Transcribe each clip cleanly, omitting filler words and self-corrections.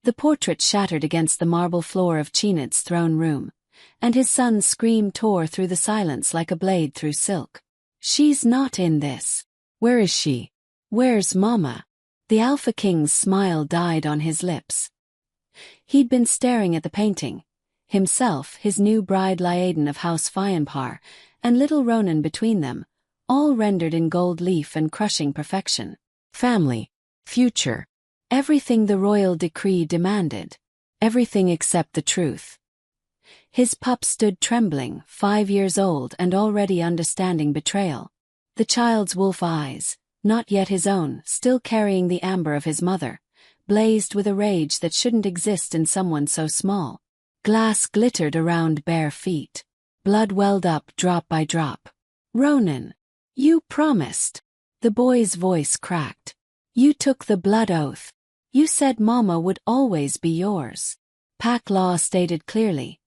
The portrait shattered against the marble floor of Chinit's throne room, and his son's scream tore through the silence like a blade through silk. "She's not in this. Where is she? Where's Mama?" The Alpha King's smile died on his lips. He'd been staring at the painting, himself, his new bride Laoden of House Fionpar, and little Ronan between them, all rendered in gold leaf and crushing perfection. Family. Future. Everything the royal decree demanded. Everything except the truth. His pup stood trembling, 5 years old and already understanding betrayal. The child's wolf eyes, not yet his own, still carrying the amber of his mother, blazed with a rage that shouldn't exist in someone so small. Glass glittered around bare feet. Blood welled up drop by drop. "Ronan, you promised." The boy's voice cracked. "You took the blood oath. You said Mama would always be yours." Pack law stated clearly.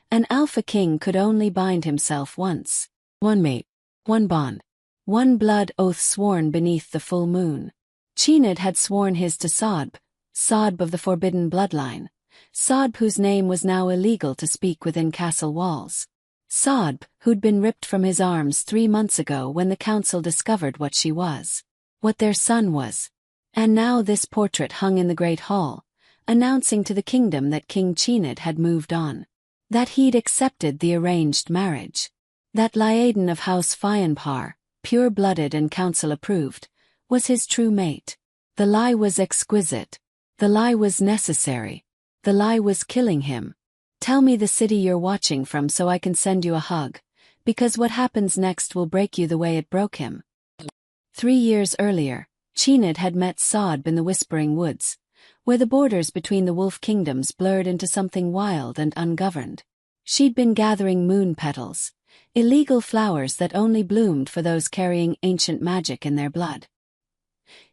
An Alpha King could only bind himself once. One mate. One bond. One blood oath sworn beneath the full moon. Chinit had sworn his to Sodb, Sodb of the forbidden bloodline. Sodb whose name was now illegal to speak within castle walls. Sodb who'd been ripped from his arms 3 months ago when the council discovered what she was. What their son was. And now this portrait hung in the Great Hall, announcing to the kingdom that King Chinit had moved on. That he'd accepted the arranged marriage. That Laoden of House Fionpar, pure-blooded and council-approved, was his true mate. The lie was exquisite. The lie was necessary. The lie was killing him. "Tell me the city you're watching from so I can send you a hug, because what happens next will break you the way it broke him." 3 years earlier, Chinit had met Sodb in the Whispering Woods, where the borders between the wolf kingdoms blurred into something wild and ungoverned. She'd been gathering moon petals, illegal flowers that only bloomed for those carrying ancient magic in their blood.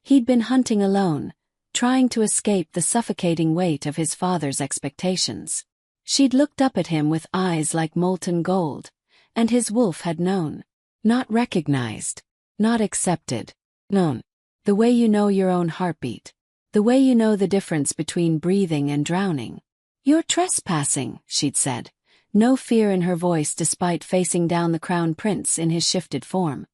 He'd been hunting alone, trying to escape the suffocating weight of his father's expectations. She'd looked up at him with eyes like molten gold, and his wolf had known. Not recognized. Not accepted. Known. The way you know your own heartbeat. The way you know the difference between breathing and drowning. "You're trespassing," she'd said, no fear in her voice despite facing down the crown prince in his shifted form.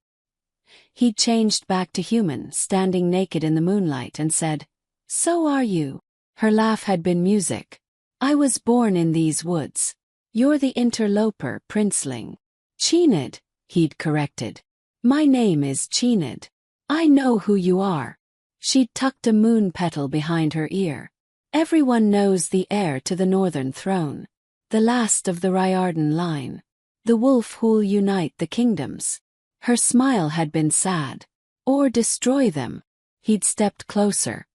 He'd changed back to human, standing naked in the moonlight, and said, "So are you." Her laugh had been music. "I was born in these woods. You're the interloper, princeling." "Chinid," he'd corrected. "My name is Chinid. I know who you are." She'd tucked a moon petal behind her ear. "Everyone knows the heir to the northern throne. The last of the Riordan line. The wolf who'll unite the kingdoms." Her smile had been sad. "Or destroy them." He'd stepped closer.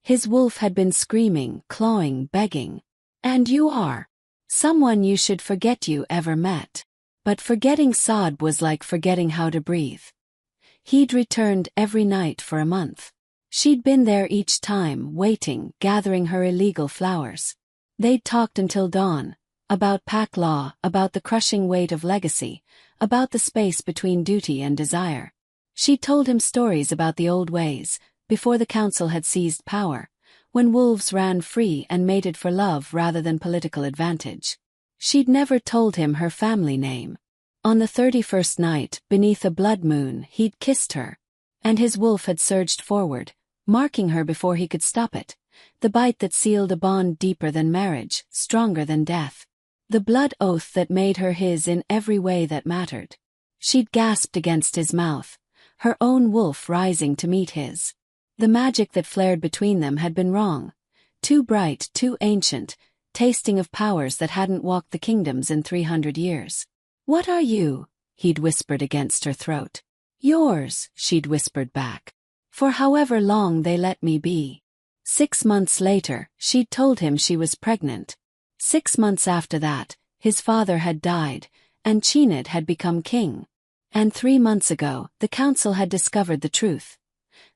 His wolf had been screaming, clawing, begging. "And you are someone you should forget you ever met." But forgetting Sodb was like forgetting how to breathe. He'd returned every night for a month. She'd been there each time, waiting, gathering her illegal flowers. They'd talked until dawn, about pack law, about the crushing weight of legacy, about the space between duty and desire. She told him stories about the old ways, before the council had seized power, when wolves ran free and mated for love rather than political advantage. She'd never told him her family name. On the 31st night, beneath a blood moon, he'd kissed her. And his wolf had surged forward, marking her before he could stop it. The bite that sealed a bond deeper than marriage, stronger than death. The blood oath that made her his in every way that mattered. She'd gasped against his mouth, her own wolf rising to meet his. The magic that flared between them had been wrong. Too bright, too ancient, tasting of powers that hadn't walked the kingdoms in 300 years. "What are you?" he'd whispered against her throat. "Yours," she'd whispered back. "For however long they let me be." 6 months later, she'd told him she was pregnant. 6 months after that, his father had died, and Chinit had become king. And 3 months ago, the council had discovered the truth.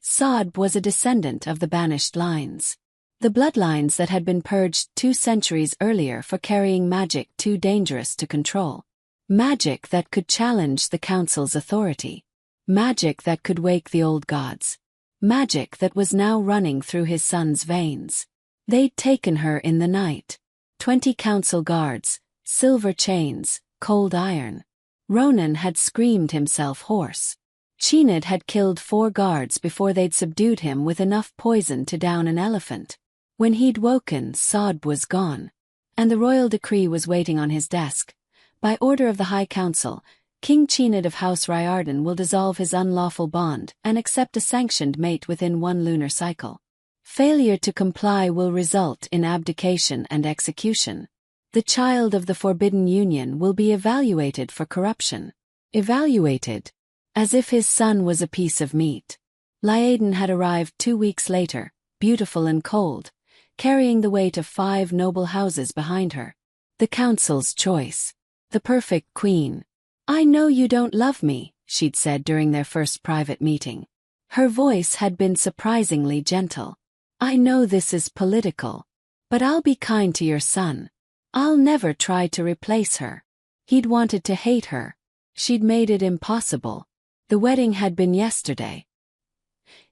Sodb was a descendant of the banished lines. The bloodlines that had been purged 2 centuries earlier for carrying magic too dangerous to control. Magic that could challenge the council's authority. Magic that could wake the old gods. Magic that was now running through his son's veins. They'd taken her in the night. 20 council guards, silver chains, cold iron. Ronan had screamed himself hoarse. Cheened had killed 4 guards before they'd subdued him with enough poison to down an elephant. When he'd woken, Sodb was gone. And the royal decree was waiting on his desk. By order of the High Council, King Cheened of House Riordan will dissolve his unlawful bond and accept a sanctioned mate within 1 lunar cycle. Failure to comply will result in abdication and execution. The child of the Forbidden Union will be evaluated for corruption. Evaluated. As if his son was a piece of meat. Liaden had arrived 2 weeks later, beautiful and cold, carrying the weight of 5 noble houses behind her. The council's choice. The perfect queen. "I know you don't love me," she'd said during their first private meeting. Her voice had been surprisingly gentle. "I know this is political. But I'll be kind to your son. I'll never try to replace her." He'd wanted to hate her. She'd made it impossible. The wedding had been yesterday.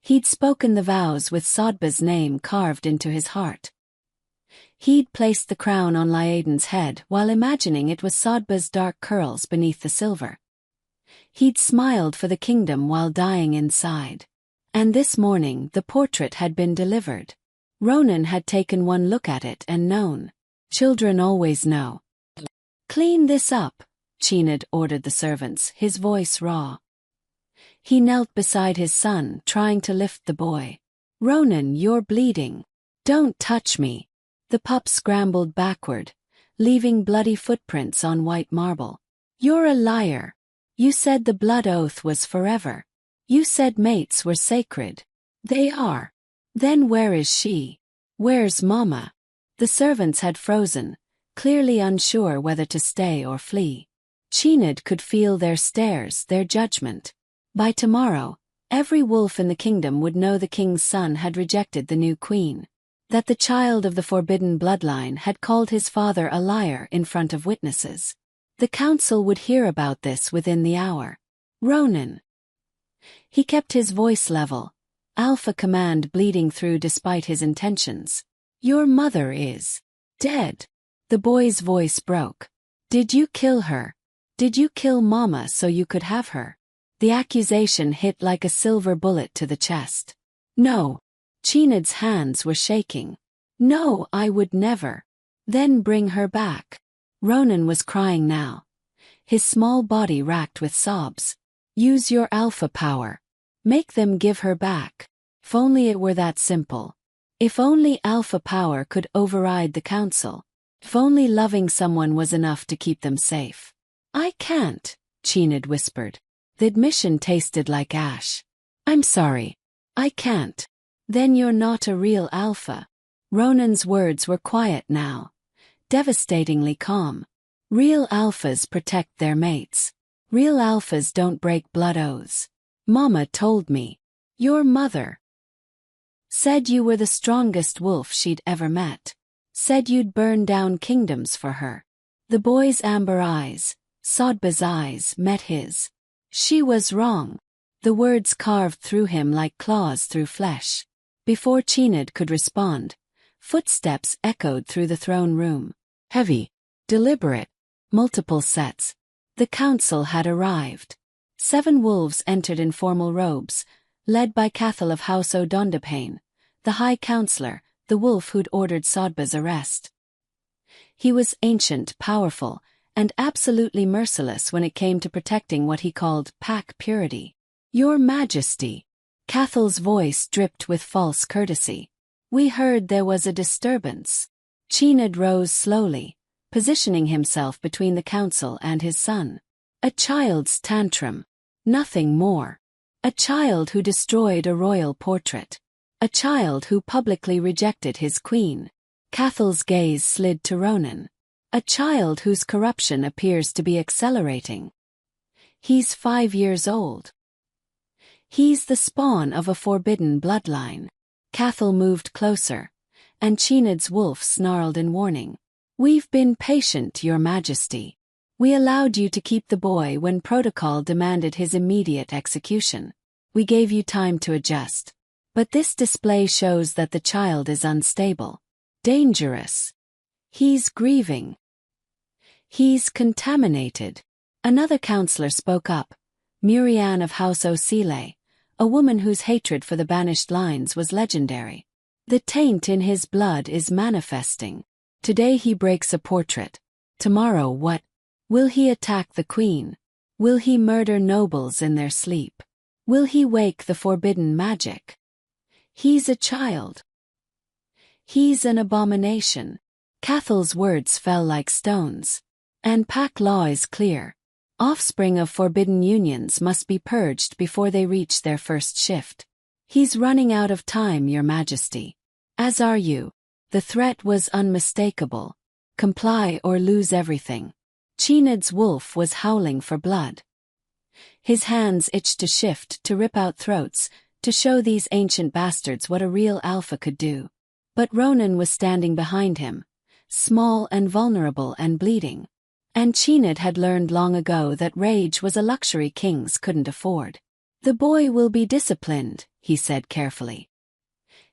He'd spoken the vows with Sodba's name carved into his heart. He'd placed the crown on Liaden's head while imagining it was Sodba's dark curls beneath the silver. He'd smiled for the kingdom while dying inside. And this morning the portrait had been delivered. Ronan had taken one look at it and known. Children always know. "Clean this up," Cheened ordered the servants, his voice raw. He knelt beside his son, trying to lift the boy. "Ronan, you're bleeding. Don't touch me." The pup scrambled backward, leaving bloody footprints on white marble. "You're a liar. You said the blood oath was forever. You said mates were sacred. They are. Then where is she? Where's Mama?" The servants had frozen, clearly unsure whether to stay or flee. Cheened could feel their stares, their judgment. By tomorrow, every wolf in the kingdom would know the king's son had rejected the new queen. That the child of the forbidden bloodline had called his father a liar in front of witnesses. The council would hear about this within the hour. "Ronan." He kept his voice level, alpha command bleeding through despite his intentions. "Your mother is dead." The boy's voice broke. "Did you kill her? Did you kill Mama so you could have her?" The accusation hit like a silver bullet to the chest. "No." Cheened's hands were shaking. "No, I would never." "Then bring her back." Ronan was crying now, his small body racked with sobs. "Use your alpha power. Make them give her back. If only it were that simple. If only alpha power could override the council. If only loving someone was enough to keep them safe." "I can't," Cheened whispered. The admission tasted like ash. "I'm sorry. I can't." "Then you're not a real alpha." Ronan's words were quiet now, devastatingly calm. Real alphas protect their mates. Real alphas don't break blood oaths. Mama told me. Your mother said you were the strongest wolf she'd ever met. Said you'd burn down kingdoms for her. The boy's amber eyes, Sodba's eyes, met his. She was wrong. The words carved through him like claws through flesh. Before Cheened could respond, footsteps echoed through the throne room. Heavy, deliberate, multiple sets. The council had arrived. 7 wolves entered in formal robes, led by Cathal of House O'Dondapane, the High Counselor, the wolf who'd ordered Sodba's arrest. He was ancient, powerful, and absolutely merciless when it came to protecting what he called pack purity. Your Majesty. Cathal's voice dripped with false courtesy. We heard there was a disturbance. Cheened rose slowly, positioning himself between the council and his son. A child's tantrum. Nothing more. A child who destroyed a royal portrait. A child who publicly rejected his queen. Cathal's gaze slid to Ronan. A child whose corruption appears to be accelerating. He's 5 years old. He's the spawn of a forbidden bloodline. Cathal moved closer, and Cheened's wolf snarled in warning. We've been patient, Your Majesty. We allowed you to keep the boy when protocol demanded his immediate execution. We gave you time to adjust. But this display shows that the child is unstable. Dangerous. He's grieving. He's contaminated. Another counselor spoke up, Murianne of House O'Seeley, a woman whose hatred for the banished lines was legendary. The taint in his blood is manifesting. Today he breaks a portrait. Tomorrow what? Will he attack the queen? Will he murder nobles in their sleep? Will he wake the forbidden magic? He's a child. He's an abomination. Cathal's words fell like stones. And pack law is clear. Offspring of forbidden unions must be purged before they reach their first shift. He's running out of time, Your Majesty. As are you. The threat was unmistakable. Comply or lose everything. Chenid's wolf was howling for blood. His hands itched to shift, to rip out throats, to show these ancient bastards what a real alpha could do. But Ronan was standing behind him, small and vulnerable and bleeding. And Chenid had learned long ago that rage was a luxury kings couldn't afford. The boy will be disciplined, he said carefully.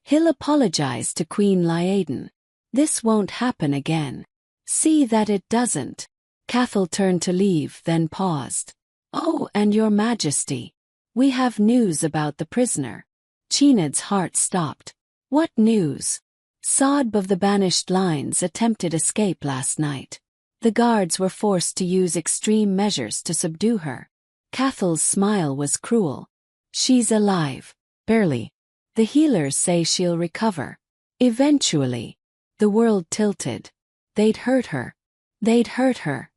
He'll apologize to Queen Lyaden. This won't happen again. See that it doesn't. Cathal turned to leave, then paused. Oh, and Your Majesty. We have news about the prisoner. Chenid's heart stopped. What news? Sodb of the banished lines attempted escape last night. The guards were forced to use extreme measures to subdue her. Cathal's smile was cruel. She's alive. Barely. The healers say she'll recover. Eventually. The world tilted. They'd hurt her.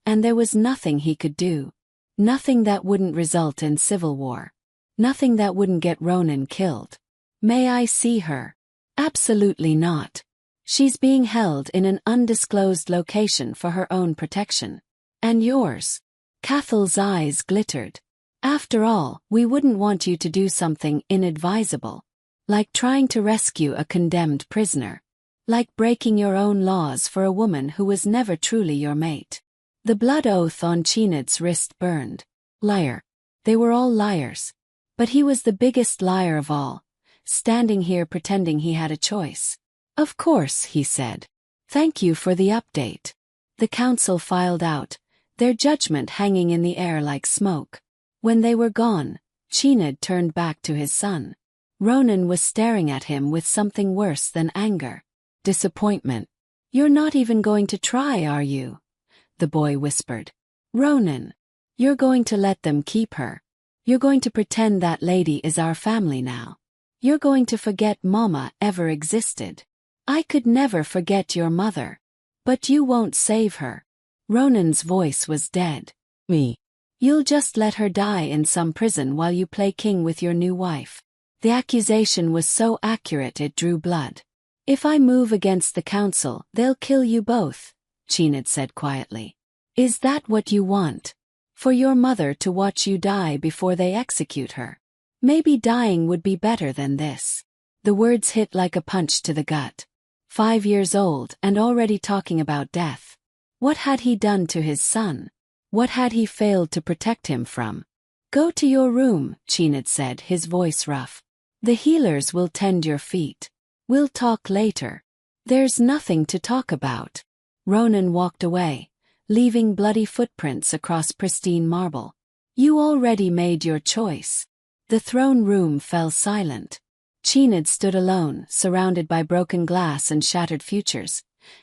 And there was nothing he could do. Nothing that wouldn't result in civil war. Nothing that wouldn't get Ronan killed. May I see her? Absolutely not. She's being held in an undisclosed location for her own protection. And yours. Cathal's eyes glittered. After all, we wouldn't want you to do something inadvisable. Like trying to rescue a condemned prisoner. Like breaking your own laws for a woman who was never truly your mate. The blood oath on Chenid's wrist burned. Liar. They were all liars. But he was the biggest liar of all, standing here pretending he had a choice. Of course, he said. Thank you for the update. The council filed out, their judgment hanging in the air like smoke. When they were gone, Chenid turned back to his son. Ronan was staring at him with something worse than anger. Disappointment. You're not even going to try, are you? The boy whispered. Ronan. You're going to let them keep her. You're going to pretend that lady is our family now. You're going to forget Mama ever existed. I could never forget your mother. But you won't save her. Ronan's voice was dead. Me. You'll just let her die in some prison while you play king with your new wife. The accusation was so accurate it drew blood. If I move against the council, they'll kill you both, Chenid said quietly. Is that what you want? For your mother to watch you die before they execute her? Maybe dying would be better than this. The words hit like a punch to the gut. 5 years old and already talking about death. What had he done to his son? What had he failed to protect him from? Go to your room, Chenid said, his voice rough. The healers will tend your feet. We'll talk later. There's nothing to talk about. Ronan walked away, leaving bloody footprints across pristine marble. You already made your choice. The throne room fell silent. Chenid stood alone, surrounded by broken glass and shattered futures,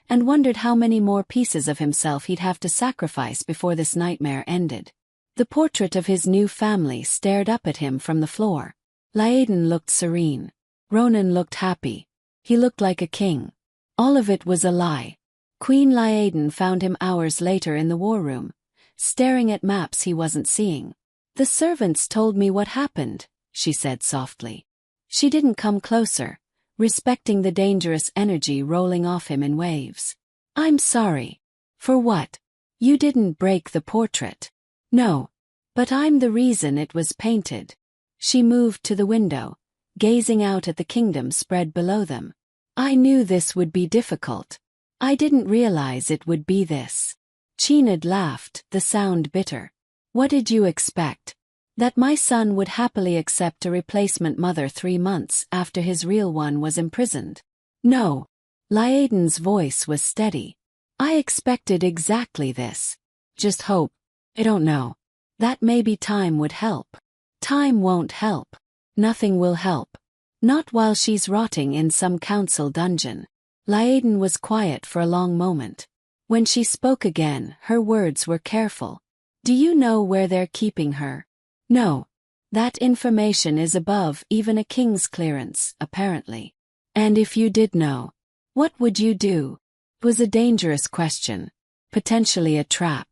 and wondered how many more pieces of himself he'd have to sacrifice before this nightmare ended. The portrait of his new family stared up at him from the floor. Lyaden looked serene. Ronan looked happy. He looked like a king. All of it was a lie. Queen Lyaden found him hours later in the war room, staring at maps he wasn't seeing. The servants told me what happened, she said softly. She didn't come closer, respecting the dangerous energy rolling off him in waves. I'm sorry. For what? You didn't break the portrait. No. But I'm the reason it was painted. She moved to the window, gazing out at the kingdom spread below them. I knew this would be difficult. I didn't realize it would be this. Chenid laughed, the sound bitter. What did you expect? That my son would happily accept a replacement mother 3 months after his real one was imprisoned? No. Laeden's voice was steady. I expected exactly this. Just hope. I don't know. That maybe time would help. Time won't help. Nothing will help. Not while she's rotting in some council dungeon. Laeden was quiet for a long moment. When she spoke again, her words were careful. Do you know where they're keeping her? No. That information is above even a king's clearance, apparently. And if you did know, what would you do? It was a dangerous question. Potentially a trap.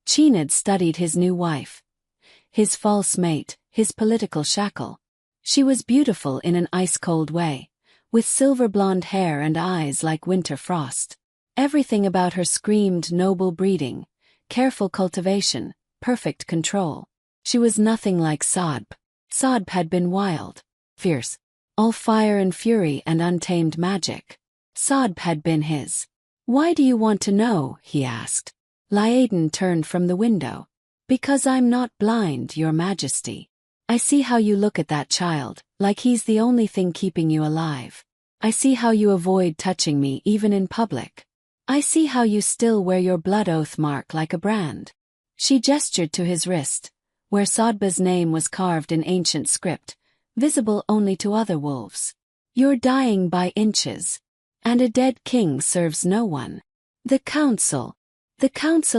Chined studied his new wife. His false mate, his political shackle. She was beautiful in an ice-cold way, with silver blonde hair and eyes like winter frost. Everything about her screamed noble breeding, careful cultivation, perfect control. She was nothing like Sadb. Sadb had been wild, fierce, all fire and fury and untamed magic. Sadb had been his. Why do you want to know? He asked. Laeden turned from the window. Because I'm not blind, Your Majesty. I see how you look at that child, like he's the only thing keeping you alive. I see how you avoid touching me even in public. I see how you still wear your blood oath mark like a brand. She gestured to his wrist, where Sadba's name was carved in ancient script, visible only to other wolves. You're dying by inches. And a dead king serves no one. The council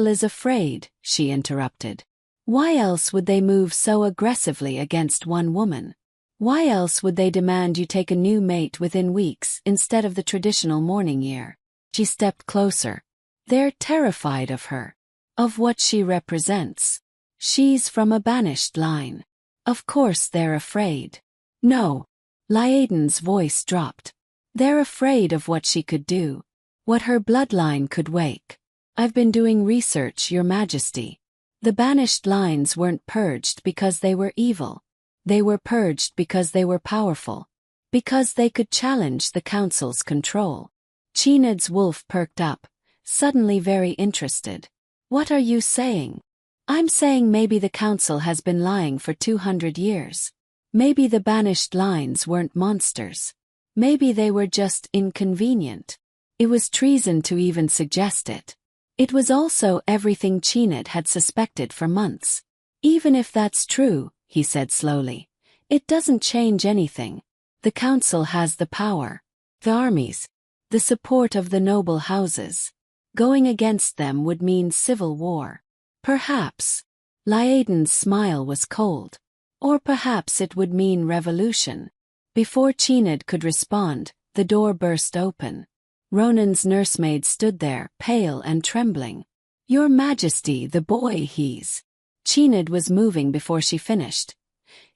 is afraid, she interrupted. Why else would they move so aggressively against one woman? Why else would they demand you take a new mate within weeks instead of the traditional mourning year? She stepped closer. They're terrified of her. Of what she represents. She's from a banished line. Of course they're afraid. No. Laeden's voice dropped. They're afraid of what she could do. What her bloodline could wake. I've been doing research, Your Majesty. The banished lines weren't purged because they were evil. They were purged because they were powerful. Because they could challenge the council's control. Chined's wolf perked up, suddenly very interested. What are you saying? I'm saying maybe the council has been lying for 200 years. Maybe the banished lines weren't monsters. Maybe they were just inconvenient. It was treason to even suggest it. It was also everything Chined had suspected for months. Even if that's true, he said slowly, it doesn't change anything. The council has the power, the armies, the support of the noble houses. Going against them would mean civil war. Perhaps. Laeden's smile was cold. Or perhaps it would mean revolution. Before Chined could respond, the door burst open. Ronan's nursemaid stood there, pale and trembling. Your Majesty, the boy he's. Chined was moving before she finished.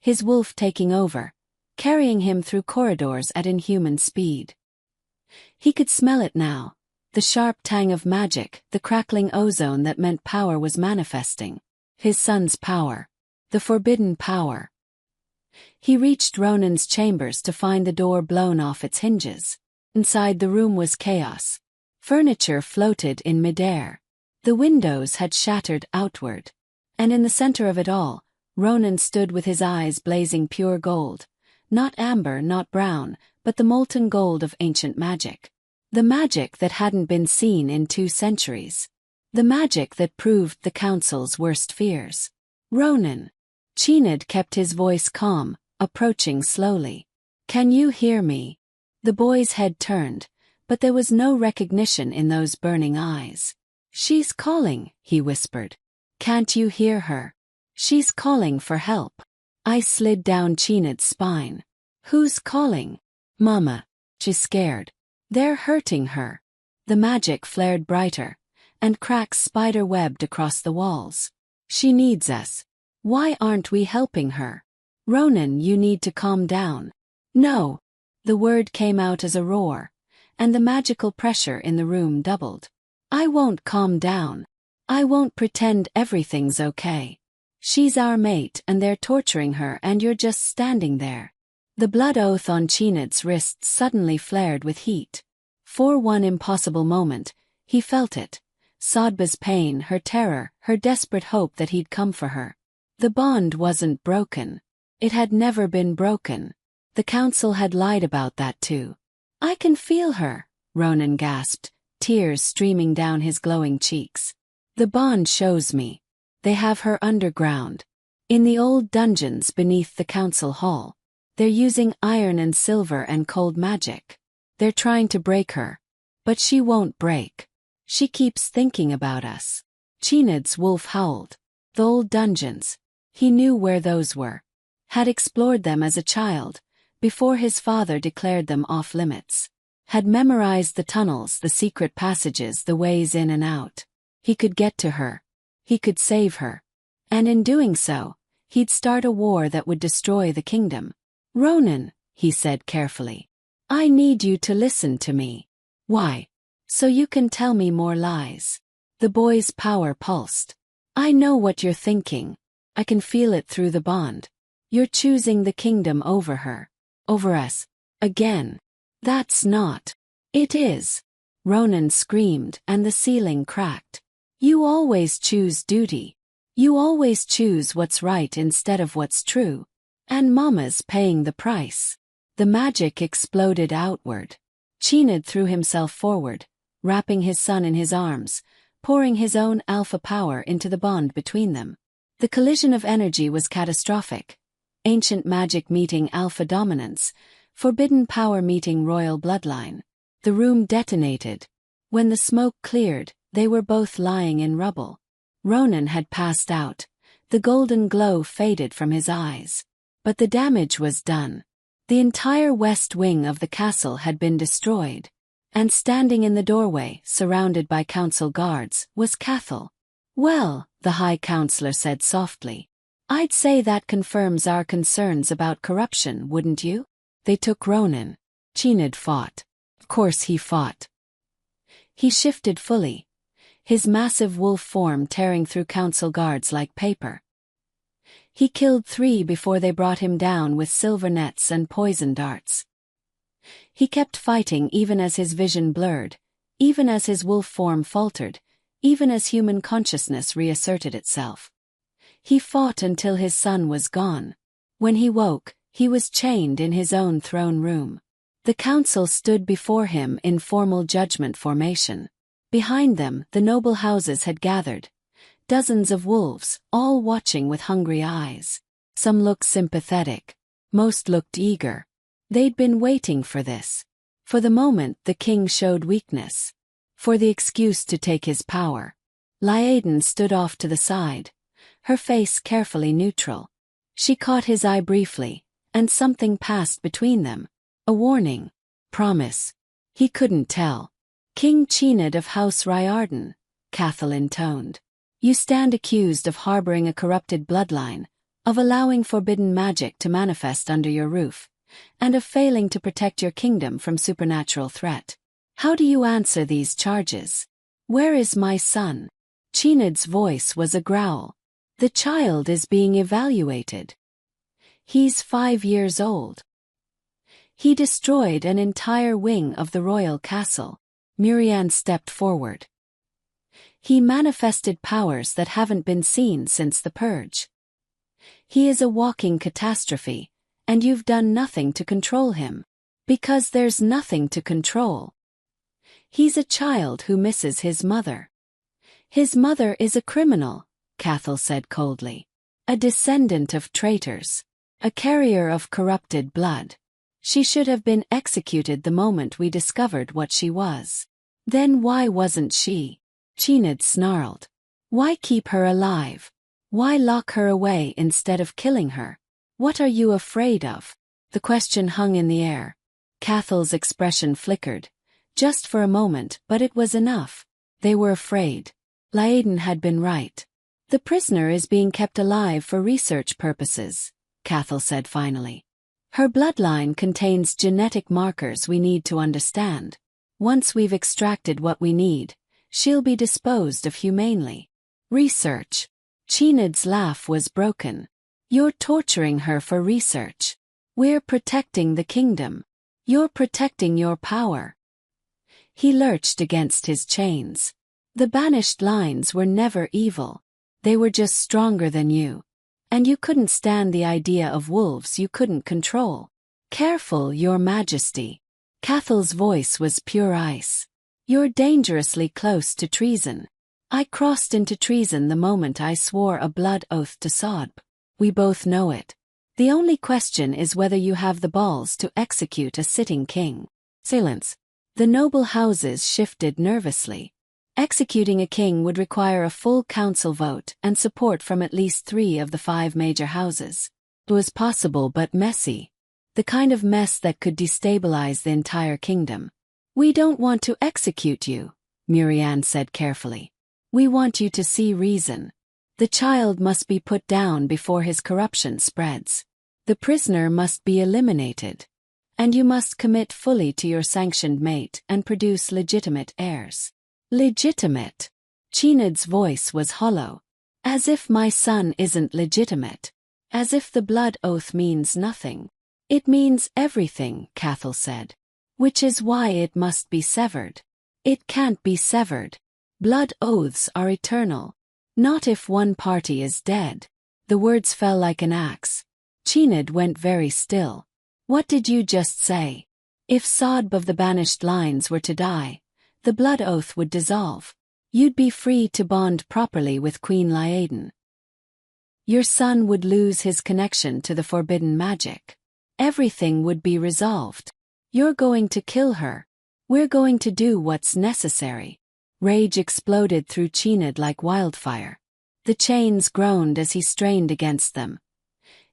His wolf taking over, carrying him through corridors at inhuman speed. He could smell it now. The sharp tang of magic, the crackling ozone that meant power was manifesting. His son's power. The forbidden power. He reached Ronan's chambers to find the door blown off its hinges. Inside the room was chaos. Furniture floated in midair. The windows had shattered outward. And in the center of it all, Ronan stood with his eyes blazing pure gold. Not amber, not brown, but the molten gold of ancient magic. The magic that hadn't been seen in 2 centuries. The magic that proved the council's worst fears. Ronan. Chined kept his voice calm, approaching slowly. Can you hear me? The boy's head turned, but there was no recognition in those burning eyes. She's calling, he whispered. Can't you hear her? She's calling for help. I slid down Chined's spine. Who's calling? Mama. She's scared. They're hurting her. The magic flared brighter, and cracks spider-webbed across the walls. She needs us. Why aren't we helping her? Ronan, you need to calm down. No. The word came out as a roar, and the magical pressure in the room doubled. I won't calm down. I won't pretend everything's okay. She's our mate and they're torturing her and you're just standing there. The blood oath on Chined's wrist suddenly flared with heat. For one impossible moment, he felt it. Sadba's pain, her terror, her desperate hope that he'd come for her. The bond wasn't broken. It had never been broken. The council had lied about that too. I can feel her, Ronan gasped, tears streaming down his glowing cheeks. The bond shows me. They have her underground. In the old dungeons beneath the council hall. They're using iron and silver and cold magic. They're trying to break her. But she won't break. She keeps thinking about us. Chinid's wolf howled. The old dungeons. He knew where those were. Had explored them as a child, before his father declared them off-limits. Had memorized the tunnels, the secret passages, the ways in and out. He could get to her. He could save her. And in doing so, he'd start a war that would destroy the kingdom. Ronan, he said carefully. I need you to listen to me. Why? So you can tell me more lies. The boy's power pulsed. I know what you're thinking. I can feel it through the bond. You're choosing the kingdom over her. Over us. Again. That's not. It is. Ronan screamed and the ceiling cracked. You always choose duty. You always choose what's right instead of what's true. And Mama's paying the price. The magic exploded outward. Chinid threw himself forward, wrapping his son in his arms, pouring his own alpha power into the bond between them. The collision of energy was catastrophic. Ancient magic meeting alpha dominance, forbidden power meeting royal bloodline. The room detonated. When the smoke cleared, they were both lying in rubble. Ronan had passed out. The golden glow faded from his eyes. But the damage was done. The entire west wing of the castle had been destroyed. And standing in the doorway, surrounded by council guards, was Cathal. Well, the High Counselor said softly. I'd say that confirms our concerns about corruption, wouldn't you? They took Ronan. Chinid fought. Of course he fought. He shifted fully. His massive wolf form tearing through council guards like paper. He killed 3 before they brought him down with silver nets and poison darts. He kept fighting even as his vision blurred, even as his wolf form faltered, even as human consciousness reasserted itself. He fought until his son was gone. When he woke, he was chained in his own throne room. The council stood before him in formal judgment formation. Behind them, the noble houses had gathered. Dozens of wolves, all watching with hungry eyes. Some looked sympathetic. Most looked eager. They'd been waiting for this. For the moment the king showed weakness. For the excuse to take his power. Laedan stood off to the side. Her face carefully neutral. She caught his eye briefly, and something passed between them. A warning. Promise. He couldn't tell. King Chinid of House Riordan, Cathal intoned. You stand accused of harboring a corrupted bloodline, of allowing forbidden magic to manifest under your roof, and of failing to protect your kingdom from supernatural threat. How do you answer these charges? Where is my son? Chinid's voice was a growl. The child is being evaluated. He's 5 years old. He destroyed an entire wing of the royal castle. Miriam stepped forward. He manifested powers that haven't been seen since the purge. He is a walking catastrophe, and you've done nothing to control him. Because there's nothing to control. He's a child who misses his mother. His mother is a criminal, Cathal said coldly. A descendant of traitors. A carrier of corrupted blood. She should have been executed the moment we discovered what she was. Then why wasn't she? Chinid snarled. Why keep her alive? Why lock her away instead of killing her? What are you afraid of? The question hung in the air. Cathal's expression flickered. Just for a moment, but it was enough. They were afraid. Laedan had been right. The prisoner is being kept alive for research purposes, Cathal said finally. Her bloodline contains genetic markers we need to understand. Once we've extracted what we need, she'll be disposed of humanely. Research. Chinid's laugh was broken. You're torturing her for research. We're protecting the kingdom. You're protecting your power. He lurched against his chains. The banished lines were never evil. They were just stronger than you. And you couldn't stand the idea of wolves you couldn't control. Careful, Your Majesty. Cathal's voice was pure ice. You're dangerously close to treason. I crossed into treason the moment I swore a blood oath to Sodb. We both know it. The only question is whether you have the balls to execute a sitting king. Silence. The noble houses shifted nervously. Executing a king would require a full council vote and support from at least 3 of the 5 major houses. It was possible but messy. The kind of mess that could destabilize the entire kingdom. We don't want to execute you, Murianne said carefully. We want you to see reason. The child must be put down before his corruption spreads. The prisoner must be eliminated. And you must commit fully to your sanctioned mate and produce legitimate heirs. Legitimate? Chinid's voice was hollow. As if my son isn't legitimate. As if the blood oath means nothing. It means everything, Cathal said. Which is why it must be severed. It can't be severed. Blood oaths are eternal. Not if one party is dead. The words fell like an axe. Chinid went very still. What did you just say? If Sodb of the banished lines were to die, the blood oath would dissolve. You'd be free to bond properly with Queen Lyaden. Your son would lose his connection to the forbidden magic. Everything would be resolved. You're going to kill her. We're going to do what's necessary. Rage exploded through Chinid like wildfire. The chains groaned as he strained against them.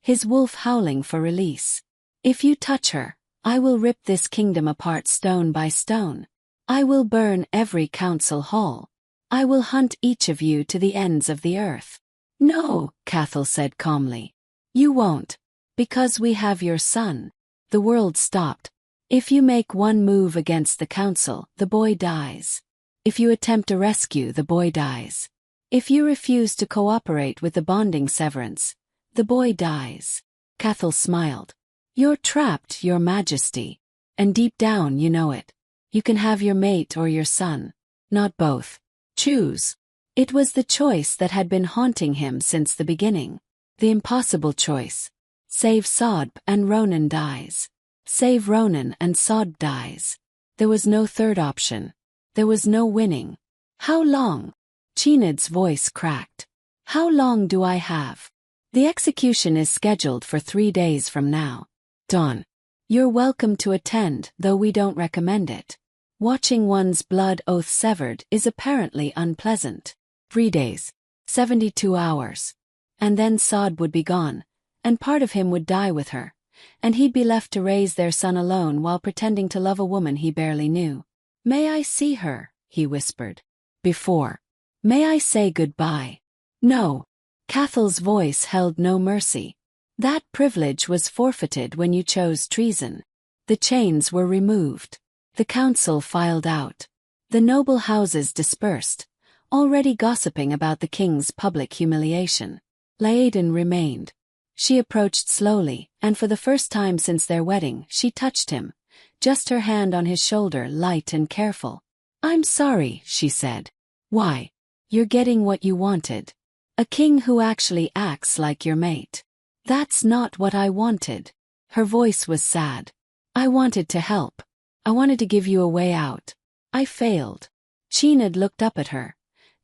His wolf howling for release. If you touch her, I will rip this kingdom apart stone by stone. I will burn every council hall. I will hunt each of you to the ends of the earth. No, Cathal said calmly. You won't. Because we have your son. The world stopped. If you make one move against the council, the boy dies. If you attempt a rescue, the boy dies. If you refuse to cooperate with the bonding severance, the boy dies. Cathal smiled. You're trapped, Your Majesty. And deep down you know it. You can have your mate or your son. Not both. Choose. It was the choice that had been haunting him since the beginning. The impossible choice. Save Sodb and Ronan dies. Save Ronan and Sodb dies. There was no third option. There was no winning. How long? Chinid's voice cracked. How long do I have? The execution is scheduled for 3 days from now. Dawn. You're welcome to attend, though we don't recommend it. Watching one's blood oath severed is apparently unpleasant. 3 days. 72 hours. And then Sodb would be gone, and part of him would die with her, and he'd be left to raise their son alone while pretending to love a woman he barely knew. May I see her? He whispered. Before. May I say goodbye? No. Cathal's voice held no mercy. That privilege was forfeited when you chose treason. The chains were removed. The council filed out. The noble houses dispersed, already gossiping about the king's public humiliation. Lyaden remained. She approached slowly, and for the first time since their wedding, she touched him, just her hand on his shoulder, light and careful. I'm sorry, she said. Why? You're getting what you wanted. A king who actually acts like your mate. That's not what I wanted. Her voice was sad. I wanted to help. I wanted to give you a way out. I failed. Chinid looked up at her.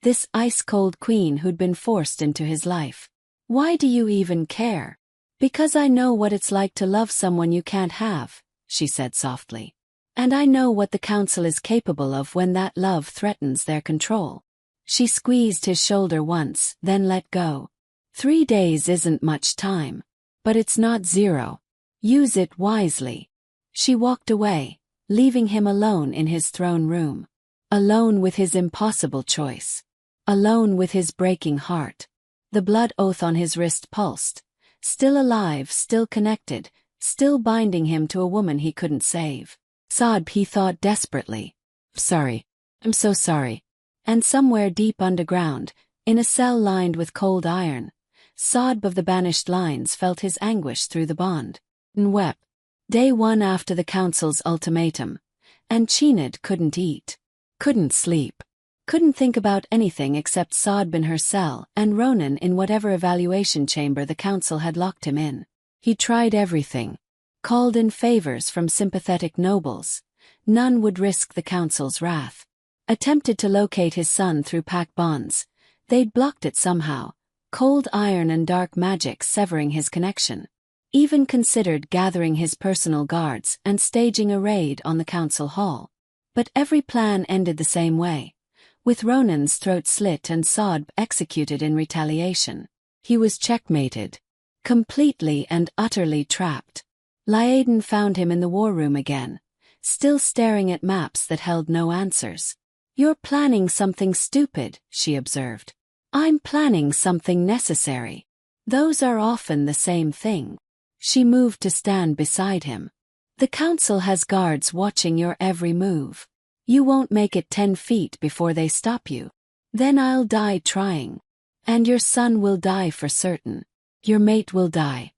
This ice-cold queen who'd been forced into his life. Why do you even care? Because I know what it's like to love someone you can't have, she said softly. And I know what the council is capable of when that love threatens their control. She squeezed his shoulder once, then let go. 3 days isn't much time. But it's not 0. Use it wisely. She walked away, leaving him alone in his throne room. Alone with his impossible choice. Alone with his breaking heart. The blood oath on his wrist pulsed. Still alive, still connected, still binding him to a woman he couldn't save. Sodb, he thought desperately. Sorry. I'm so sorry. And somewhere deep underground, in a cell lined with cold iron, Sodb of the banished lines felt his anguish through the bond. And wept. Day 1 after the council's ultimatum. And Chinid couldn't eat. Couldn't sleep. Couldn't think about anything except Sodb in her cell and Ronan in whatever evaluation chamber the council had locked him in. He tried everything. Called in favors from sympathetic nobles. None would risk the council's wrath. Attempted to locate his son through pack bonds. They'd blocked it somehow, cold iron and dark magic severing his connection. Even considered gathering his personal guards and staging a raid on the council hall. But every plan ended the same way, with Ronan's throat slit and Sodb executed in retaliation. He was checkmated. Completely and utterly trapped. Laedan found him in the war room again, still staring at maps that held no answers. "You're planning something stupid," she observed. "I'm planning something necessary. Those are often the same thing." She moved to stand beside him. "The council has guards watching your every move. You won't make it 10 feet before they stop you. Then I'll die trying. And your son will die for certain. Your mate will die.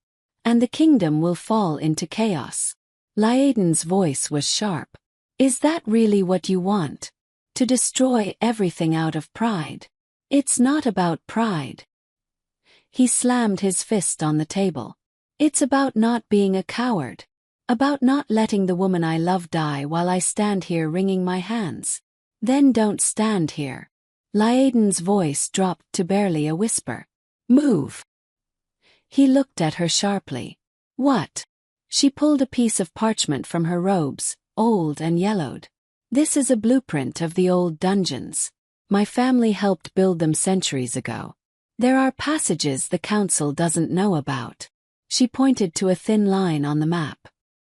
And the kingdom will fall into chaos." Laedan's voice was sharp. "Is that really what you want? To destroy everything out of pride? It's not about pride." He slammed his fist on the table. "It's about not being a coward. About not letting the woman I love die while I stand here wringing my hands. Then don't stand here." Laedan's voice dropped to barely a whisper. "Move." He looked at her sharply. "What?" She pulled a piece of parchment from her robes, old and yellowed. "This is a blueprint of the old dungeons. My family helped build them centuries ago. There are passages the council doesn't know about." She pointed to a thin line on the map.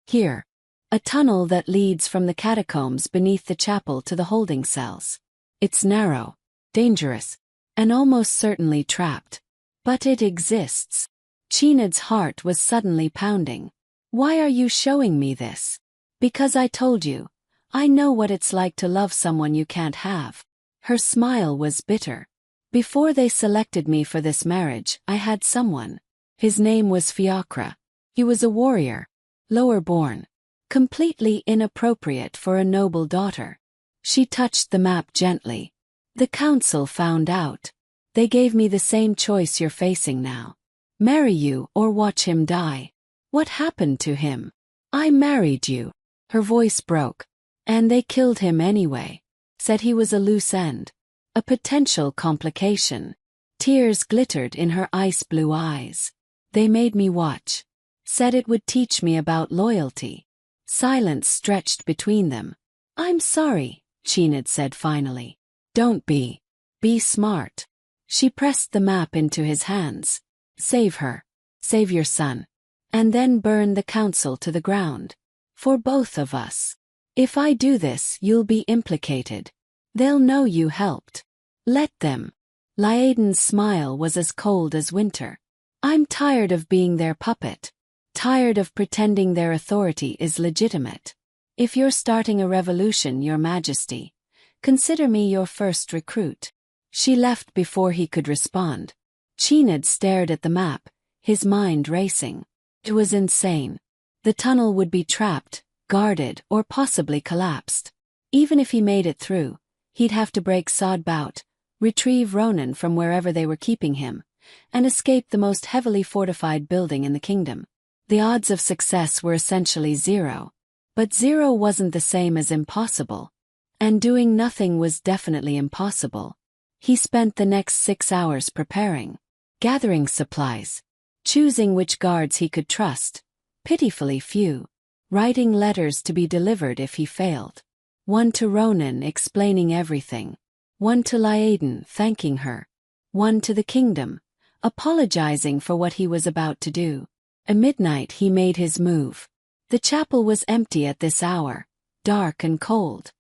"Here. A tunnel that leads from the catacombs beneath the chapel to the holding cells. It's narrow, dangerous, and almost certainly trapped. But it exists." Chinad's heart was suddenly pounding. "Why are you showing me this?" "Because I told you. I know what it's like to love someone you can't have." Her smile was bitter. "Before they selected me for this marriage, I had someone. His name was Fiacra. He was a warrior, lower born, completely inappropriate for a noble daughter." She touched the map gently. "The council found out. They gave me the same choice you're facing now. Marry you or watch him die." "What happened to him?" "I married you." Her voice broke. "And they killed him anyway. Said he was a loose end. A potential complication." Tears glittered in her ice-blue eyes. "They made me watch. Said it would teach me about loyalty." Silence stretched between them. "I'm sorry," Chinad said finally. "Don't be. Be smart." She pressed the map into his hands. "Save her. Save your son. And then burn the council to the ground. For both of us. If I do this, you'll be implicated. They'll know you helped. Let them." Laedan's smile was as cold as winter. "I'm tired of being their puppet. Tired of pretending their authority is legitimate. If you're starting a revolution, Your Majesty, consider me your first recruit." She left before he could respond. Chinad stared at the map, his mind racing. It was insane. The tunnel would be trapped, guarded, or possibly collapsed. Even if he made it through, he'd have to break Sodb out, retrieve Ronan from wherever they were keeping him, and escape the most heavily fortified building in the kingdom. The odds of success were essentially zero. But zero wasn't the same as impossible. And doing nothing was definitely impossible. He spent the next 6 hours preparing, gathering supplies, choosing which guards he could trust, pitifully few, writing letters to be delivered if he failed. One to Ronan explaining everything, one to Laedan thanking her, one to the kingdom, apologizing for what he was about to do. At midnight he made his move. The chapel was empty at this hour, dark and cold.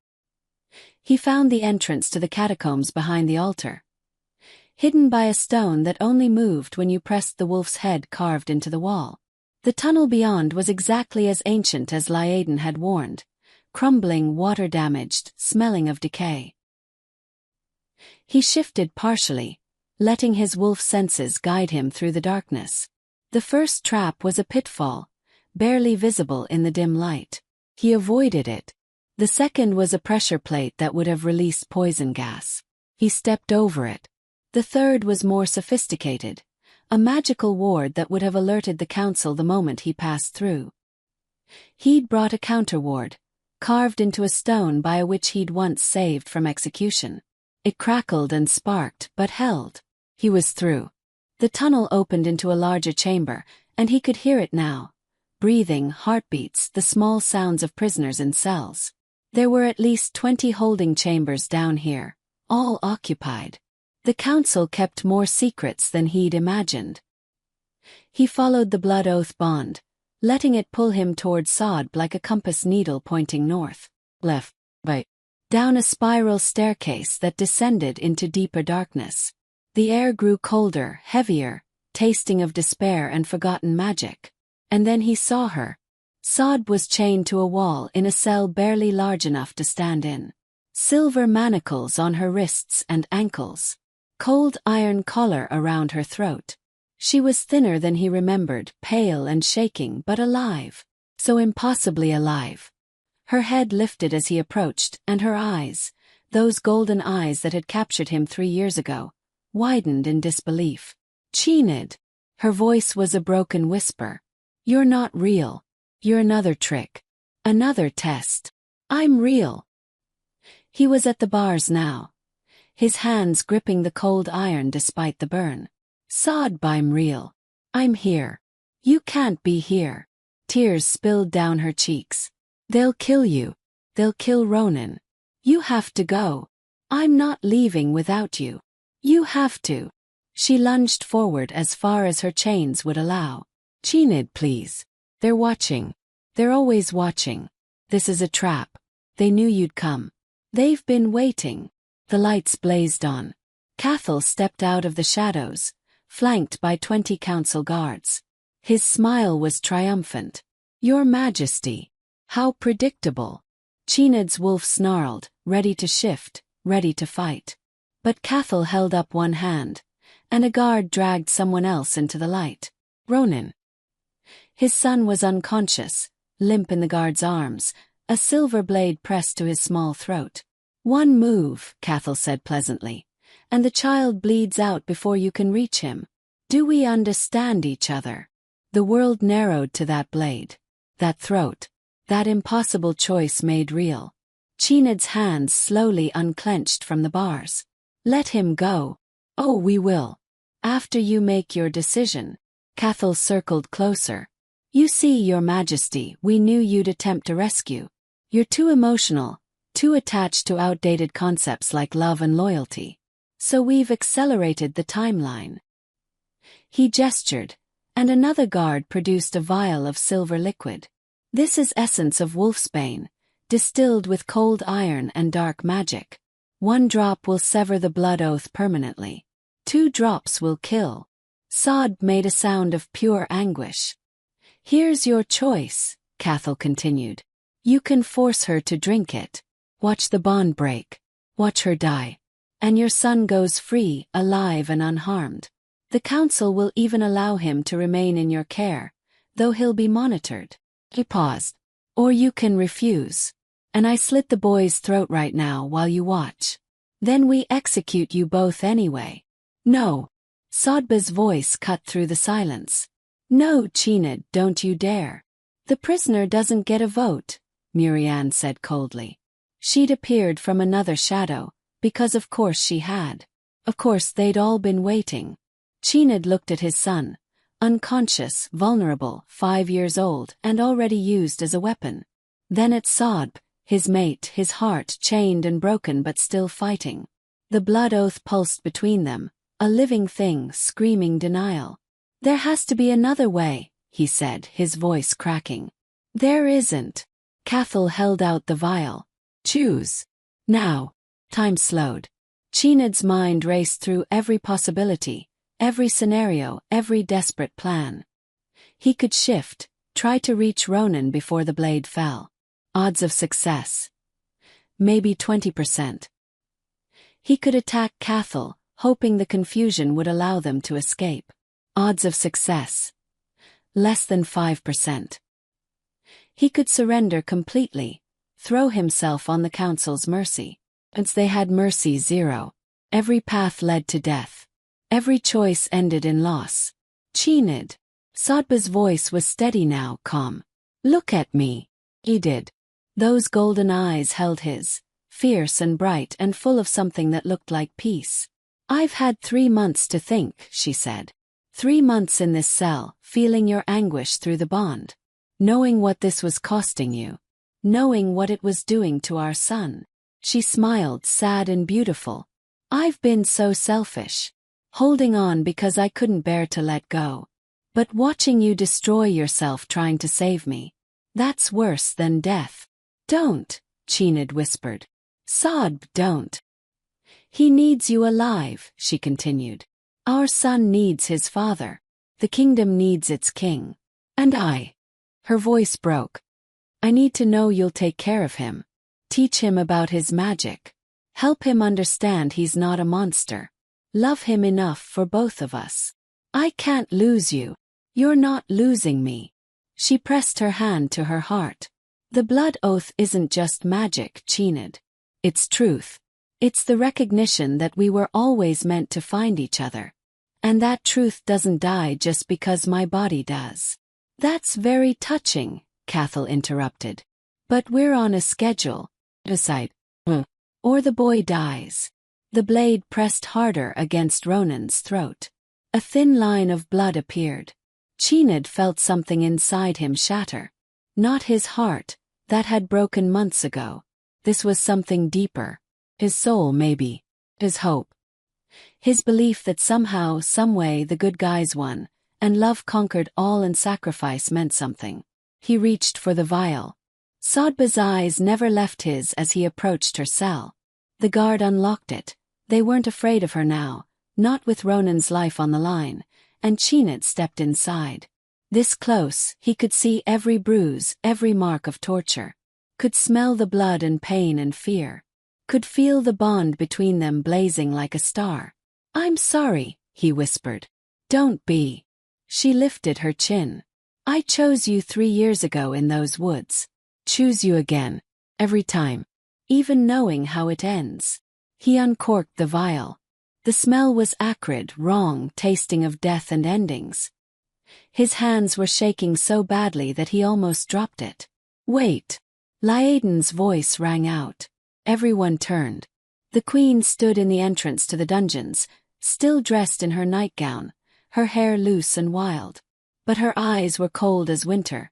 He found the entrance to the catacombs behind the altar, hidden by a stone that only moved when you pressed the wolf's head carved into the wall. The tunnel beyond was exactly as ancient as Laedan had warned, crumbling, water-damaged, smelling of decay. He shifted partially, letting his wolf senses guide him through the darkness. The first trap was a pitfall, barely visible in the dim light. He avoided it. The second was a pressure plate that would have released poison gas. He stepped over it. The third was more sophisticated, a magical ward that would have alerted the council the moment he passed through. He'd brought a counter ward, carved into a stone by a witch he'd once saved from execution. It crackled and sparked, but held. He was through. The tunnel opened into a larger chamber, and he could hear it now. Breathing, heartbeats, the small sounds of prisoners in cells. There were at least 20 holding chambers down here, all occupied. The council kept more secrets than he'd imagined. He followed the blood oath bond, letting it pull him toward Sod like a compass needle pointing north, left, right, down a spiral staircase that descended into deeper darkness. The air grew colder, heavier, tasting of despair and forgotten magic. And then he saw her. Sod was chained to a wall in a cell barely large enough to stand in. Silver manacles on her wrists and ankles. Cold iron collar around her throat. She was thinner than he remembered, pale and shaking but alive. So impossibly alive. Her head lifted as he approached, and her eyes, those golden eyes that had captured him 3 years ago, widened in disbelief. Chinid. Her voice was a broken whisper. You're not real. You're another trick. Another test. I'm real. He was at the bars now. His hands gripping the cold iron despite the burn. Sod, I'm real. I'm here. You can't be here. Tears spilled down her cheeks. They'll kill you. They'll kill Ronan. You have to go. I'm not leaving without you. You have to. She lunged forward as far as her chains would allow. Chinid, please. They're watching. They're always watching. This is a trap. They knew you'd come. They've been waiting. The lights blazed on. Cathal stepped out of the shadows, flanked by 20 council guards. His smile was triumphant. Your Majesty. How predictable. Chinid's wolf snarled, ready to shift, ready to fight. But Cathal held up one hand, and a guard dragged someone else into the light. Ronan. His son was unconscious, limp in the guard's arms, a silver blade pressed to his small throat. One move, Cathal said pleasantly, and the child bleeds out before you can reach him. Do we understand each other? The world narrowed to that blade. That throat. That impossible choice made real. Chinid's hands slowly unclenched from the bars. Let him go. Oh, we will. After you make your decision. Cathal circled closer. You see, Your Majesty, we knew you'd attempt to rescue. You're too emotional, too attached to outdated concepts like love and loyalty. So we've accelerated the timeline. He gestured, and another guard produced a vial of silver liquid. This is essence of wolfsbane, distilled with cold iron and dark magic. 1 drop will sever the blood oath permanently. 2 drops will kill. Sod made a sound of pure anguish. Here's your choice, Cathal continued. You can force her to drink it. Watch the bond break. Watch her die. And your son goes free, alive and unharmed. The council will even allow him to remain in your care, though he'll be monitored. He paused. Or you can refuse. And I slit the boy's throat right now while you watch. Then we execute you both anyway. No. Sodba's voice cut through the silence. No, Chinid, don't you dare. The prisoner doesn't get a vote, Murianne said coldly. She'd appeared from another shadow, because of course she had. Of course they'd all been waiting. Chinid looked at his son, unconscious, vulnerable, 5 years old and already used as a weapon. Then at Sodb, his mate, his heart chained and broken but still fighting. The blood oath pulsed between them, a living thing screaming denial. There has to be another way, he said, his voice cracking. There isn't. Cathal held out the vial. Choose. Now. Time slowed. Chinid's mind raced through every possibility, every scenario, every desperate plan. He could shift, try to reach Ronan before the blade fell. Odds of success. Maybe 20%. He could attack Cathal, hoping the confusion would allow them to escape. Odds of success. Less than 5%. He could surrender completely, throw himself on the council's mercy. Since they had mercy 0. Every path led to death. Every choice ended in loss. Chinid. Sodba's voice was steady now, calm. Look at me. He did. Those golden eyes held his, fierce and bright and full of something that looked like peace. "I've had 3 months to think," she said. 3 months in this cell, feeling your anguish through the bond. Knowing what this was costing you. Knowing what it was doing to our son." She smiled, sad and beautiful. "I've been so selfish. Holding on because I couldn't bear to let go. But watching you destroy yourself trying to save me. That's worse than death." "Don't," Chinad whispered. "Sob, don't. He needs you alive," she continued. "Our son needs his father. The kingdom needs its king. And I." Her voice broke. "I need to know you'll take care of him. Teach him about his magic. Help him understand he's not a monster. Love him enough for both of us. I can't lose you. You're not losing me." She pressed her hand to her heart. "The blood oath isn't just magic, Chinad. It's truth. It's the recognition that we were always meant to find each other. And that truth doesn't die just because my body does." "That's very touching," Cathal interrupted. "But we're on a schedule. Decide. Or the boy dies." The blade pressed harder against Ronan's throat. A thin line of blood appeared. Chinad felt something inside him shatter. Not his heart, that had broken months ago. This was something deeper. His soul, maybe. His hope. His belief that somehow, someway the good guys won, and love conquered all and sacrifice meant something. He reached for the vial. Sodba's eyes never left his as he approached her cell. The guard unlocked it. They weren't afraid of her now, not with Ronan's life on the line, and Chinad stepped inside. This close, he could see every bruise, every mark of torture. Could smell the blood and pain and fear. Could feel the bond between them blazing like a star. "I'm sorry," he whispered. "Don't be." She lifted her chin. "I chose you 3 years ago in those woods. Choose you again. Every time. Even knowing how it ends." He uncorked the vial. The smell was acrid, wrong, tasting of death and endings. His hands were shaking so badly that he almost dropped it. "Wait." Laeden's voice rang out. Everyone turned. The queen stood in the entrance to the dungeons, still dressed in her nightgown, her hair loose and wild. But her eyes were cold as winter,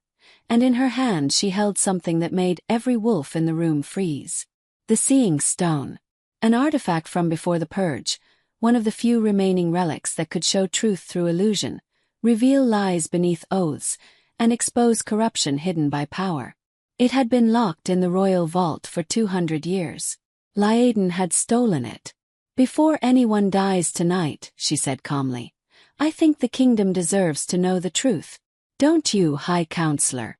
and in her hand she held something that made every wolf in the room freeze. The Seeing Stone. An artifact from before the Purge, one of the few remaining relics that could show truth through illusion, reveal lies beneath oaths, and expose corruption hidden by power. It had been locked in the royal vault for 200 years. Laeden had stolen it. "Before anyone dies tonight," she said calmly, "I think the kingdom deserves to know the truth. Don't you, High Counselor?"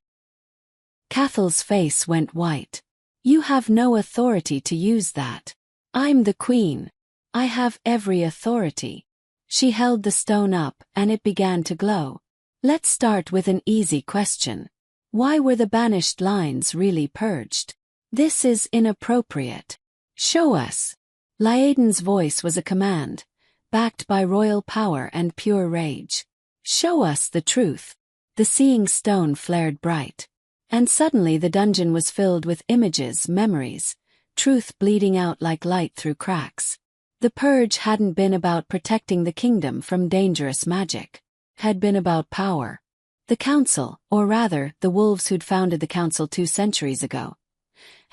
Cathal's face went white. "You have no authority to use that. I'm the queen. I have every authority." She held the stone up, and it began to glow. "Let's start with an easy question. Why were the banished lines really purged? This is inappropriate. Show us." Laeden's voice was a command, backed by royal power and pure rage. "Show us the truth." The Seeing Stone flared bright. And suddenly the dungeon was filled with images, memories, truth bleeding out like light through cracks. The purge hadn't been about protecting the kingdom from dangerous magic. It had been about power. The council, or rather, the wolves who'd founded the council 2 centuries ago,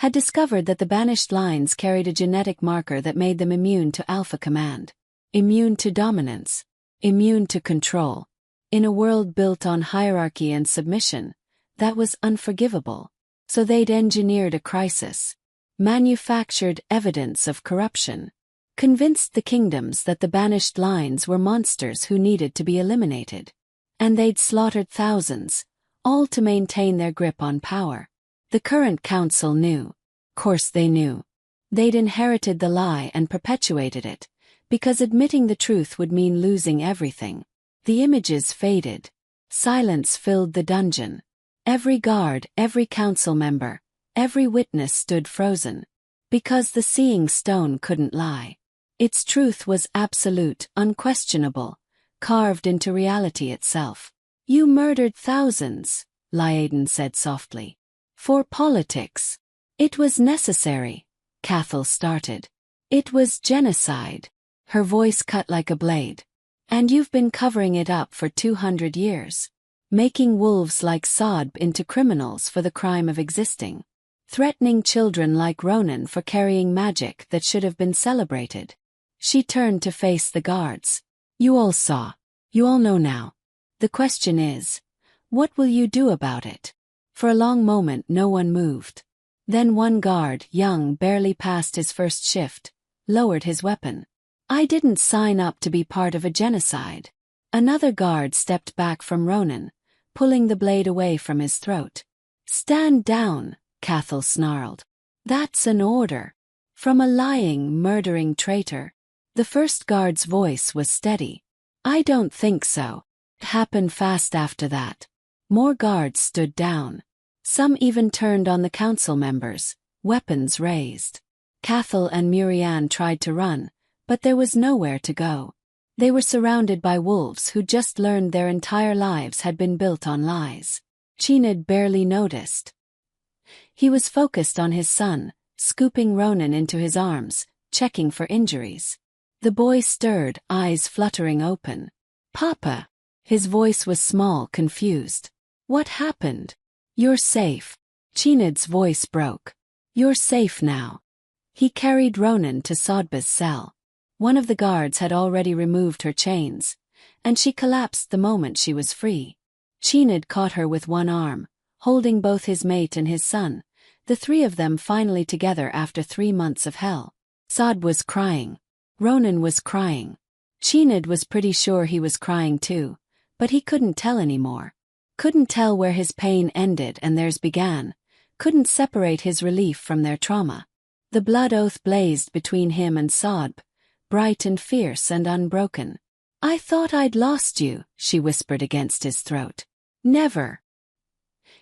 had discovered that the banished lines carried a genetic marker that made them immune to alpha command. Immune to dominance. Immune to control. In a world built on hierarchy and submission, that was unforgivable. So they'd engineered a crisis. Manufactured evidence of corruption. Convinced the kingdoms that the banished lines were monsters who needed to be eliminated. And they'd slaughtered thousands, all to maintain their grip on power. The current council knew. Course they knew. They'd inherited the lie and perpetuated it, because admitting the truth would mean losing everything. The images faded. Silence filled the dungeon. Every guard, every council member, every witness stood frozen. Because the Seeing Stone couldn't lie. Its truth was absolute, unquestionable, carved into reality itself. "You murdered thousands," Laeden said softly. "For politics. It was necessary, Cathal started. It was genocide. Her voice cut like a blade. And you've been covering it up for 200 years. Making wolves like Sodb into criminals for the crime of existing. Threatening children like Ronan for carrying magic that should have been celebrated. She turned to face the guards. You all saw. You all know now. The question is, what will you do about it? For a long moment no one moved. Then one guard, young, barely past his first shift, lowered his weapon. I didn't sign up to be part of a genocide. Another guard stepped back from Ronan, pulling the blade away from his throat. Stand down, Cathal snarled. That's an order. From a lying, murdering traitor. The first guard's voice was steady. I don't think so. It happened fast after that. More guards stood down. Some even turned on the council members, weapons raised. Cathal and Murianne tried to run, but there was nowhere to go. They were surrounded by wolves who just learned their entire lives had been built on lies. Chinad barely noticed. He was focused on his son, scooping Ronan into his arms, checking for injuries. The boy stirred, eyes fluttering open. Papa! His voice was small, confused. What happened? You're safe. Chinad's voice broke. You're safe now. He carried Ronan to Sodba's cell. One of the guards had already removed her chains, and she collapsed the moment she was free. Chinad caught her with one arm, holding both his mate and his son, the three of them finally together after 3 months of hell. Sodb was crying. Ronan was crying. Chinad was pretty sure he was crying too, but he couldn't tell anymore. Couldn't tell where his pain ended and theirs began, couldn't separate his relief from their trauma. The blood oath blazed between him and Sodb, bright and fierce and unbroken. I thought I'd lost you, she whispered against his throat. Never.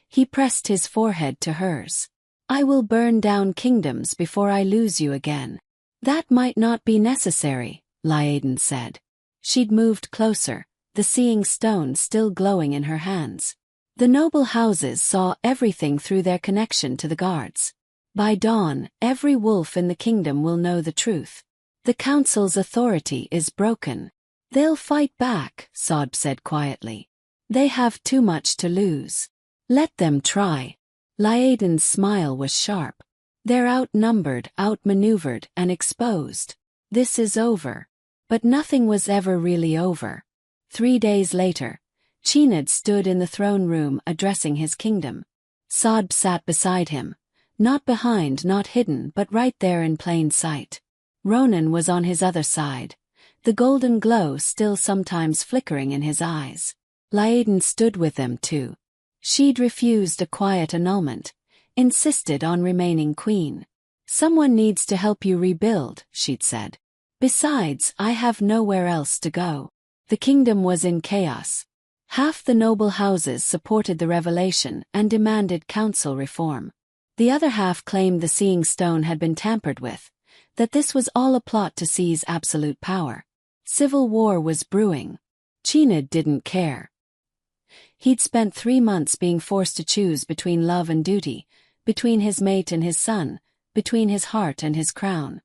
He pressed his forehead to hers. I will burn down kingdoms before I lose you again. That might not be necessary, Laedan said. She'd moved closer, the seeing stone still glowing in her hands. The noble houses saw everything through their connection to the guards. By dawn, every wolf in the kingdom will know the truth. The council's authority is broken. They'll fight back, Sodb said quietly. They have too much to lose. Let them try. Laedan's smile was sharp. They're outnumbered, outmaneuvered, and exposed. This is over. But nothing was ever really over. 3 days later, Chinad stood in the throne room addressing his kingdom. Sodb sat beside him, not behind, not hidden, but right there in plain sight. Ronan was on his other side, the golden glow still sometimes flickering in his eyes. Laedan stood with them too. She'd refused a quiet annulment, insisted on remaining queen. Someone needs to help you rebuild, she'd said. Besides, I have nowhere else to go. The kingdom was in chaos. Half the noble houses supported the revelation and demanded council reform. The other half claimed the seeing stone had been tampered with, that this was all a plot to seize absolute power. Civil war was brewing. Chinad didn't care. He'd spent 3 months being forced to choose between love and duty, between his mate and his son, between his heart and his crown.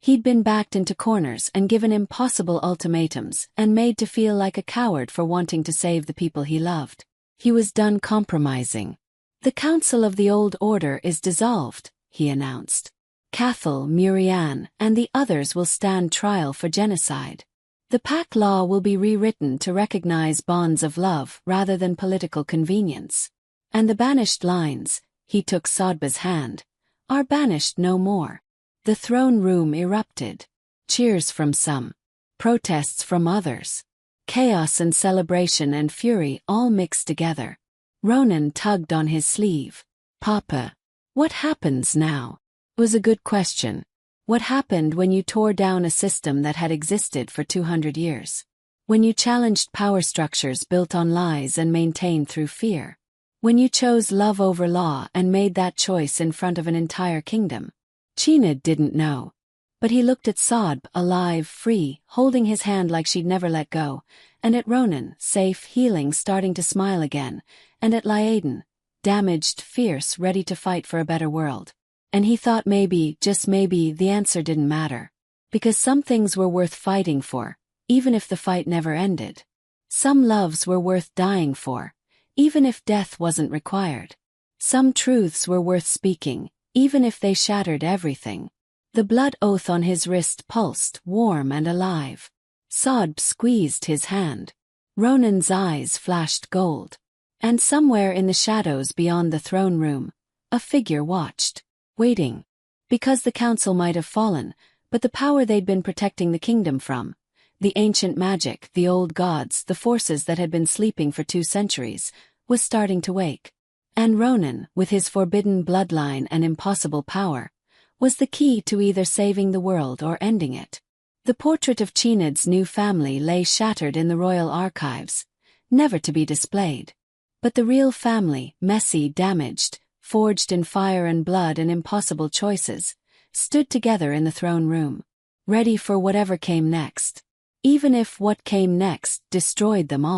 He'd been backed into corners and given impossible ultimatums and made to feel like a coward for wanting to save the people he loved. He was done compromising. The Council of the Old Order is dissolved, he announced. Cathal, Murianne, and the others will stand trial for genocide. The Pact Law will be rewritten to recognize bonds of love rather than political convenience. And the banished lines, he took Sodba's hand, are banished no more. The throne room erupted. Cheers from some. Protests from others. Chaos and celebration and fury all mixed together. Ronan tugged on his sleeve. Papa, what happens now? Was a good question. What happened when you tore down a system that had existed for 200 years? When you challenged power structures built on lies and maintained through fear? When you chose love over law and made that choice in front of an entire kingdom? Chinad didn't know. But he looked at Sodb, alive, free, holding his hand like she'd never let go, and at Ronan, safe, healing, starting to smile again, and at Laedan, damaged, fierce, ready to fight for a better world. And he thought maybe, just maybe, the answer didn't matter. Because some things were worth fighting for, even if the fight never ended. Some loves were worth dying for, even if death wasn't required. Some truths were worth speaking, even if they shattered everything. The blood oath on his wrist pulsed, warm and alive. Sod squeezed his hand. Ronan's eyes flashed gold. And somewhere in the shadows beyond the throne room, a figure watched, waiting. Because the council might have fallen, but the power they'd been protecting the kingdom from, the ancient magic, the old gods, the forces that had been sleeping for 2 centuries, was starting to wake. And Ronan, with his forbidden bloodline and impossible power, was the key to either saving the world or ending it. The portrait of Chinid's new family lay shattered in the royal archives, never to be displayed. But the real family, messy, damaged, forged in fire and blood and impossible choices, stood together in the throne room, ready for whatever came next. Even if what came next destroyed them all.